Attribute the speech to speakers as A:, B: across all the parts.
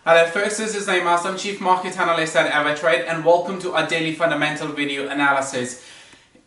A: Hello folks, this is Naeem Aslam, Chief Market Analyst at AvaTrade, and welcome to our daily fundamental video analysis.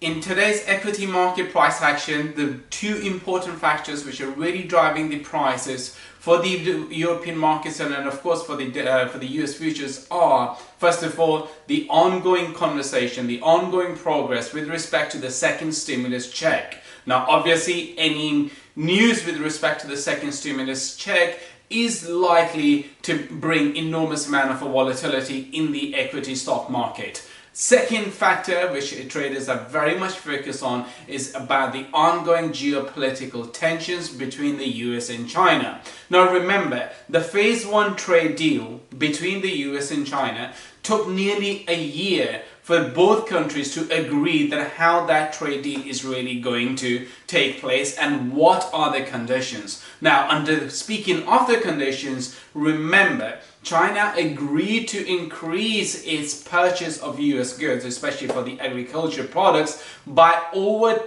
A: In today's equity market price action, the two important factors which are really driving the prices for the European markets and of course for the US futures are, first of all, the ongoing conversation, the ongoing progress with respect to the second stimulus check. Now obviously any news with respect to the second stimulus check is likely to bring enormous amount of volatility in the equity stock market. Second factor which traders are very much focused on is about the ongoing geopolitical tensions between the US and China. Now remember, the phase 1 trade deal between the US and China took nearly a year for both countries to agree that how that trade deal is really going to take place and what are the conditions. Now, speaking of the conditions, remember, China agreed to increase its purchase of US goods, especially for the agriculture products, by over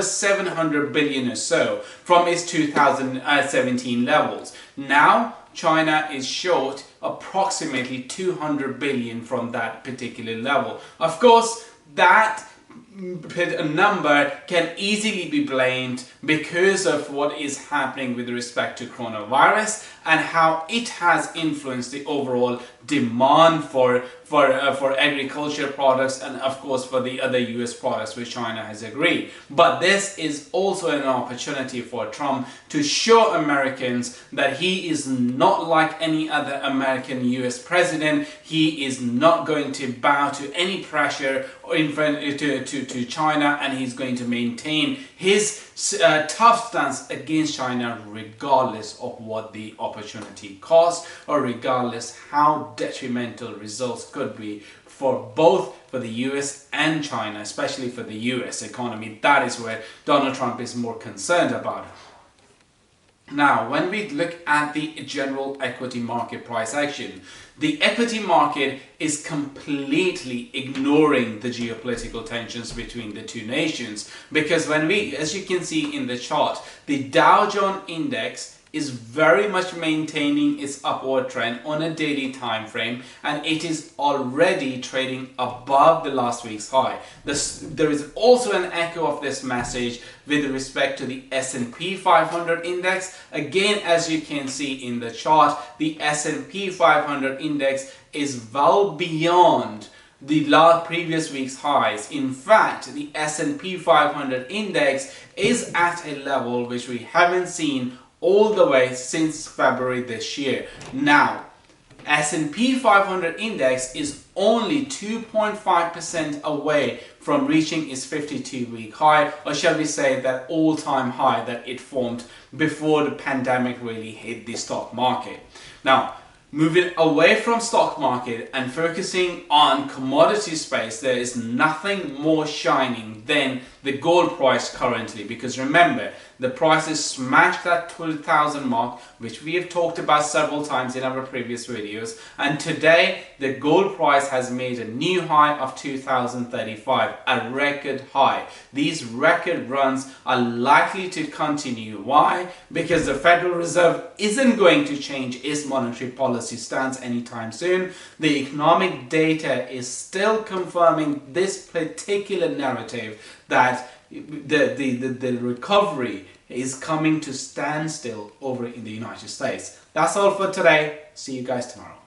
A: 700 billion or so from its 2017 levels. Now, China is short approximately 200 billion from that particular level. Of course, that number can easily be blamed because of what is happening with respect to coronavirus and how it has influenced the overall demand for agriculture products and of course for the other US products which China has agreed. But this is also an opportunity for Trump to show Americans that he is not like any other American US president. He is not going to bow to any pressure to China, and he's going to maintain his tough stance against China regardless of what the opportunity costs or regardless how detrimental results could be for both for the US and China, especially for the US economy. That is where Donald Trump is more concerned about. Now, when we look at the general equity market price action, the equity market is completely ignoring the geopolitical tensions between the two nations, because when we, as you can see in the chart, the Dow Jones index is very much maintaining its upward trend on a daily time frame, and it is already trading above the last week's high. There is also an echo of this message with respect to the S&P 500 index. Again, as you can see in the chart, the S&P 500 index is well beyond the previous week's highs. In fact, the S&P 500 index is at a level which we haven't seen all the way since February this year. Now, S&P 500 index is only 2.5% away from reaching its 52-week high, or shall we say that all-time high that it formed before the pandemic really hit the stock market. Now, moving away from stock market and focusing on commodity space, there is nothing more shining than the gold price currently, because remember, the price is smashed that 12,000 mark, which we have talked about several times in our previous videos, and today the gold price has made a new high of 2,035, a record high. These record runs are likely to continue. Why? Because the Federal Reserve isn't going to change its monetary policy stance anytime soon. The economic data is still confirming this particular narrative that the recovery is coming to standstill over in the United States. That's all for today. See you guys tomorrow.